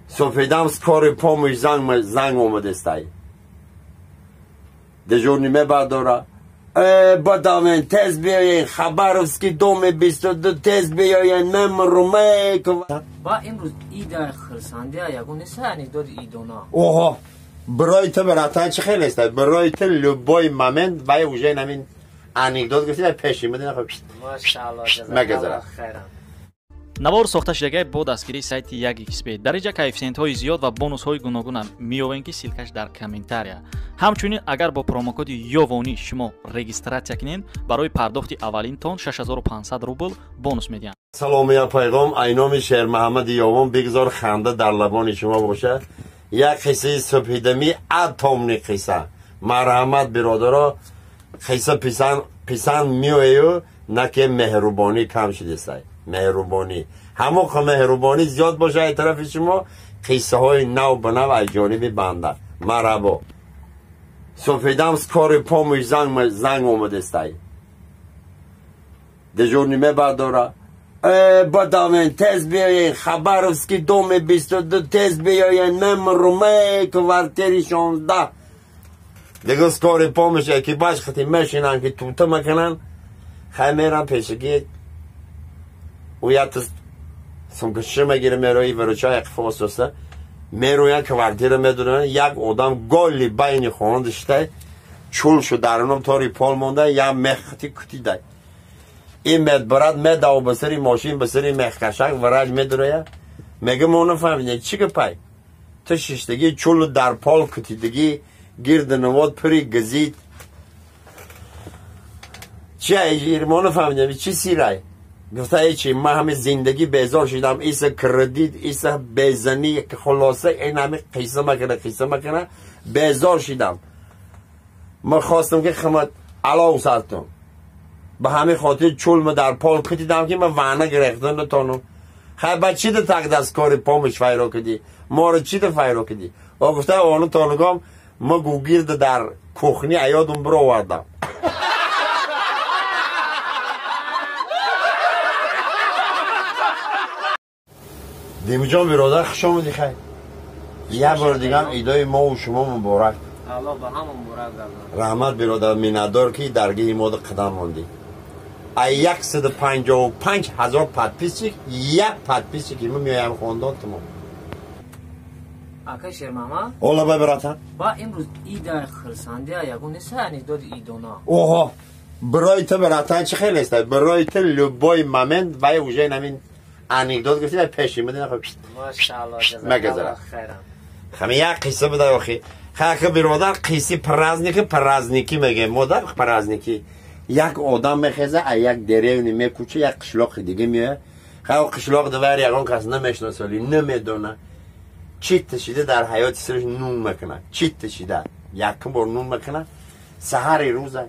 سفیدم کار پامش زنگ اومده استای دجور نیمه برداره با دامن تز بیاین خبر است که دوم 22 تز بیاین ممرومه با امروز ایده خرسنده یکون نیست انیکدوت ایدونا اوه برای تو براتن چه خیلی است برای تو لبای ممن و اوجه نمین انیکدوت گفتی پیشی مدین خب ماشاءالله جزاک خیرم навор сохта шудагии бо дастгирии сайти 1xbet дар инҷа коэффициентҳои зиёд ва бонусҳои гуногуна меёбем ки силкаш дар комментария ҳамчунин агар бо промокоди ёвонӣ шумо регистратсия кунед барои пардохти аввалинтон 6500 рубл бонус медиҳанд. саломия пайғом айноми шермаҳамади ёвон бигзор ханда дар лабони шумо бошад. як қиссаи субҳидамӣ атомни қисса марҳамат биродаро қисса писанд меояю наке меҳрубонӣ кам шудесай меҳрубонӣ ҳамо қа меҳрубонӣ зиёд боша ай тарафи шумо қиссаҳои нав ба нав аз ҷониби банда марҳабо сафедам с кори помӯш занг омадестай дежурниме бардора ба давен тез биёен хабаровски доми 22 тез биёен номеруме квартири 16 дего с кори помӯш экипаж хати мешинанд ки тута мекунанд хай мерам пешагӣ уятас сумкаши мегирем мерои варуча қифососа мероян квартира медонан як одам голи байни хона диштай чул шу дарунам тори пол монда я мехати кутидай این مدبرات مداو بسری ماشین بسری مخکشک وراج مدرویا مگه ما نفهمیدیم چی که پای تو ششتگی چولو در پال کتیدگی گرد نواد پری گزید چی ایجیر ما نفهمیدیم چی سیرای گفته ای چی ما همه زندگی بیزار شدم ایسا کردید ایسا بیزنی که خلاصه این همه قیسه مکنه بیزار شدم ما خواستم که خمد علاو سالتون به همه خاطر چول ما در پال کتیدم که ما وانه گرفتن نتانم خیلی با چی ده تک دست کاری پامش فیرا کدی ما رو چی ده فیرا کدی و گفته آنو تانگام ما گوگیرده در کخنی ایادون برو وردم دیمی جان برادر خوش آمدی خیلی یه بار دیگه هم ایدای ما و شما مبارک الله به هم مبارک گردن رحمت برادر میندار که درگاه ما ده قدم ماندی 155,000 پادپیسچی یک پادپیسچی که من میایم خواندان تمام آقای شیرماما اولا براتن با امروز ایده خرسنده یکون نیست انیکدوت ایدونا اوه برای تو براتن چه خیلی است برای تو لبای ممن و اوجه نمین انیکدوت گفتی پیشی مدین خب ماشاءالله جزاک خیرم خمی یک قصه بده آخی خیلی برادر قصه پرازنیکی میگه مادر پرازنیکی یک آدم میخزه یک دریو نیمه کوچه یک قشلاق دیگه میه خیلی قشلاق دوار یکان کس نمیشناسه نمیدونه چی تشیده در حیات سرش نون میکنه چی تشیده یکم بار نون میکنه سحر روزه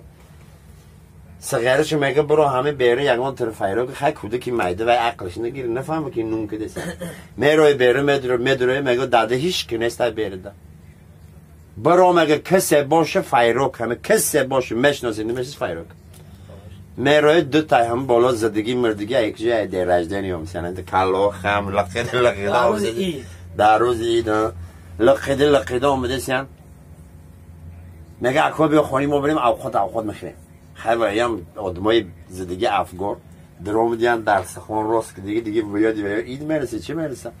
صغیرش میگه برو همه بیره یکان طرف فیرا که خیلی کودکی میده و عقلش نگیره نفهمه که نون کده سه میروی بیره میدروی میگه داده هیچ که نیسته بیره ده برو مگه کسی باشه فیروک همه کسی باشه مشناسی نمیشه فیروک میروی دو تای هم بالا زدگی مردگی یک جای دیرجدنی هم مثلا کلا خم لقیده در روز اید لقیده آمده سیان میگه اکوا بیا خونی ما بریم اوقات میخوریم خیلی هم آدمای زدگی افگار در آمدیان در سخان راست که دیگه بیادی اید میرسه چی میرسه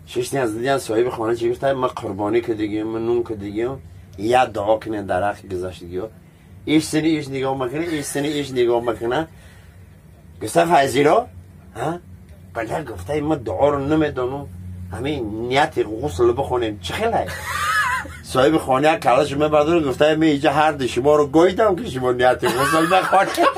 شش از دیدن صاحب خانه چی گفته ما قربانی کردیم من نون کردیم یا دعا کنن در حق گذاشتگیو ایش سنی ایش نگاه میکنه ایش سنی ایش نگاه میکنه گفته فایزیرا ها بعد گفته ما دعا رو نمیدونم همین نیت غسل بخونیم چه خیلی صاحب خانه کلاش من بعد گفته من اینجا هر دو شما رو گویدم که شما نیت غسل بخونید